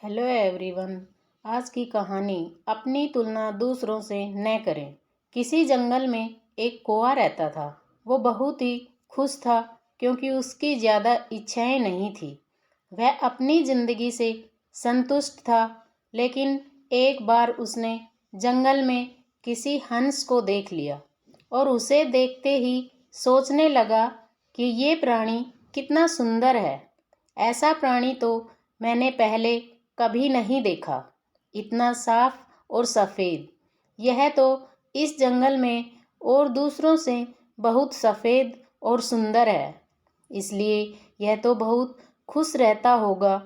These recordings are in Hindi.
Hello everyone. आज की कहानी अपनी तुलना दूसरों से न करें। किसी जंगल में एक कौवा रहता था। वो बहुत ही खुश था क्योंकि उसकी ज़्यादा इच्छाएं नहीं थी। वह अपनी ज़िंदगी से संतुष्ट था। लेकिन एक बार उसने जंगल में किसी हंस को देख लिया और उसे देखते ही सोचने लगा कि ये प्राणी कितना सुंदर है। ऐसा प्राणी तो मैंने पहले कभी नहीं देखा। इतना साफ और सफ़ेद। यह तो इस जंगल में और दूसरों से बहुत सफ़ेद और सुंदर है, इसलिए यह तो बहुत खुश रहता होगा।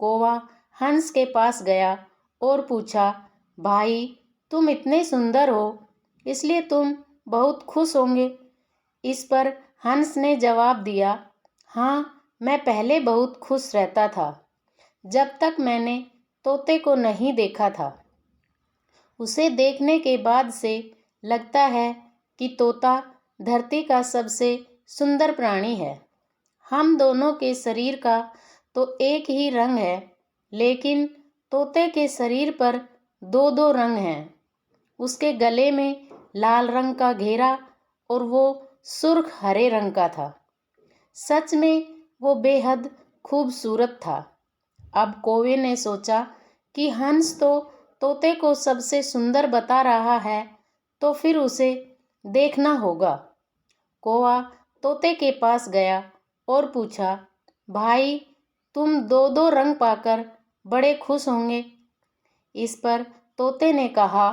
कौवा हंस के पास गया और पूछा, भाई तुम इतने सुंदर हो, इसलिए तुम बहुत खुश होंगे। इस पर हंस ने जवाब दिया, हाँ, मैं पहले बहुत खुश रहता था जब तक मैंने तोते को नहीं देखा था। उसे देखने के बाद से लगता है कि तोता धरती का सबसे सुंदर प्राणी है। हम दोनों के शरीर का तो एक ही रंग है, लेकिन तोते के शरीर पर दो दो रंग हैं। उसके गले में लाल रंग का घेरा और वो सुर्ख हरे रंग का था। सच में वो बेहद खूबसूरत था। अब कौवे ने सोचा कि हंस तो तोते को सबसे सुंदर बता रहा है, तो फिर उसे देखना होगा। कौवा तोते के पास गया और पूछा, भाई तुम दो दो रंग पाकर बड़े खुश होंगे। इस पर तोते ने कहा,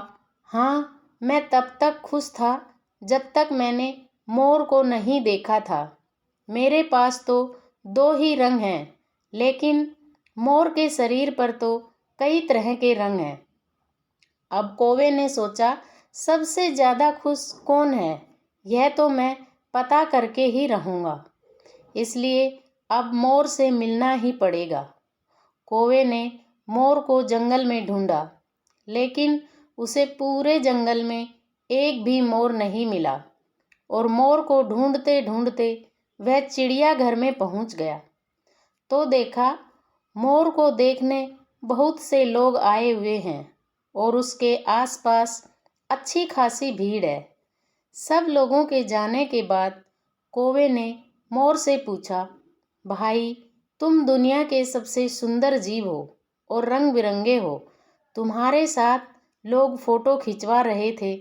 हाँ, मैं तब तक खुश था जब तक मैंने मोर को नहीं देखा था। मेरे पास तो दो ही रंग हैं, लेकिन मोर के शरीर पर तो कई तरह के रंग हैं। अब कौवे ने सोचा, सबसे ज़्यादा खुश कौन है, यह तो मैं पता करके ही रहूँगा। इसलिए अब मोर से मिलना ही पड़ेगा। कौवे ने मोर को जंगल में ढूंढा, लेकिन उसे पूरे जंगल में एक भी मोर नहीं मिला और मोर को ढूंढते ढूंढते वह चिड़ियाघर में पहुंच गया। तो देखा, मोर को देखने बहुत से लोग आए हुए हैं और उसके आसपास अच्छी खासी भीड़ है। सब लोगों के जाने के बाद कौवे ने मोर से पूछा, भाई तुम दुनिया के सबसे सुंदर जीव हो और रंग बिरंगे हो। तुम्हारे साथ लोग फ़ोटो खिंचवा रहे थे।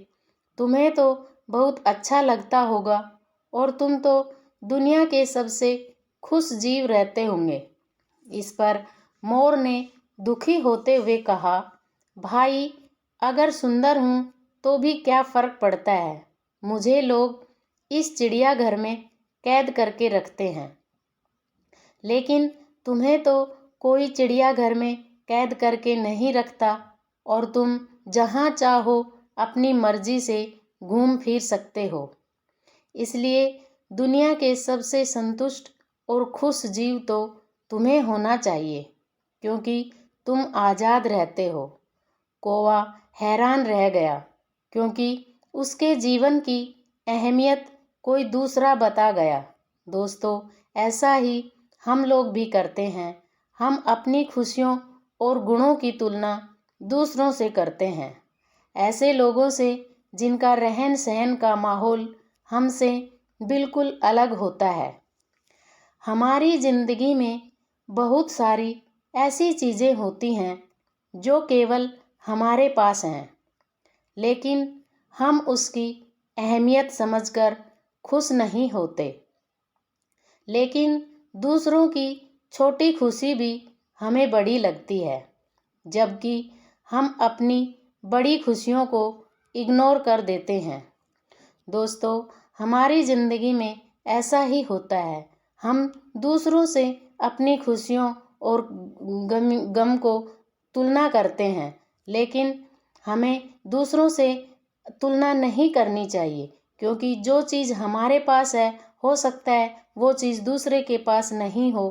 तुम्हें तो बहुत अच्छा लगता होगा और तुम तो दुनिया के सबसे खुश जीव रहते होंगे। इस पर मोर ने दुखी होते हुए कहा, भाई अगर सुंदर हूँ तो भी क्या फ़र्क पड़ता है। मुझे लोग इस चिड़ियाघर में कैद करके रखते हैं, लेकिन तुम्हें तो कोई चिड़ियाघर में कैद करके नहीं रखता और तुम जहाँ चाहो अपनी मर्जी से घूम फिर सकते हो। इसलिए दुनिया के सबसे संतुष्ट और खुश जीव तो तुम्हें होना चाहिए, क्योंकि तुम आज़ाद रहते हो। कौवा हैरान रह गया, क्योंकि उसके जीवन की अहमियत कोई दूसरा बता गया। दोस्तों, ऐसा ही हम लोग भी करते हैं। हम अपनी खुशियों और गुणों की तुलना दूसरों से करते हैं, ऐसे लोगों से जिनका रहन सहन का माहौल हमसे बिल्कुल अलग होता है। हमारी ज़िंदगी में बहुत सारी ऐसी चीज़ें होती हैं जो केवल हमारे पास हैं, लेकिन हम उसकी अहमियत समझकर खुश नहीं होते। लेकिन दूसरों की छोटी खुशी भी हमें बड़ी लगती है, जबकि हम अपनी बड़ी खुशियों को इग्नोर कर देते हैं। दोस्तों, हमारी ज़िंदगी में ऐसा ही होता है। हम दूसरों से अपनी खुशियों और गम को तुलना करते हैं, लेकिन हमें दूसरों से तुलना नहीं करनी चाहिए, क्योंकि जो चीज़ हमारे पास है, हो सकता है वो चीज़ दूसरे के पास नहीं हो।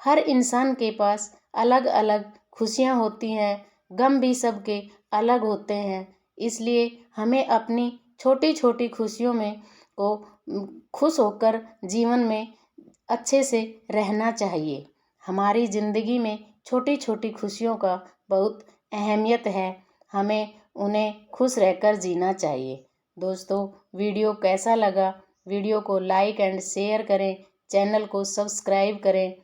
हर इंसान के पास अलग अलग खुशियाँ होती हैं, गम भी सबके अलग होते हैं। इसलिए हमें अपनी छोटी छोटी खुशियों में को खुश होकर जीवन में अच्छे से रहना चाहिए। हमारी ज़िंदगी में छोटी छोटी खुशियों का बहुत अहमियत है। हमें उन्हें खुश रहकर जीना चाहिए। दोस्तों, वीडियो कैसा लगा? वीडियो को लाइक एंड शेयर करें, चैनल को सब्सक्राइब करें।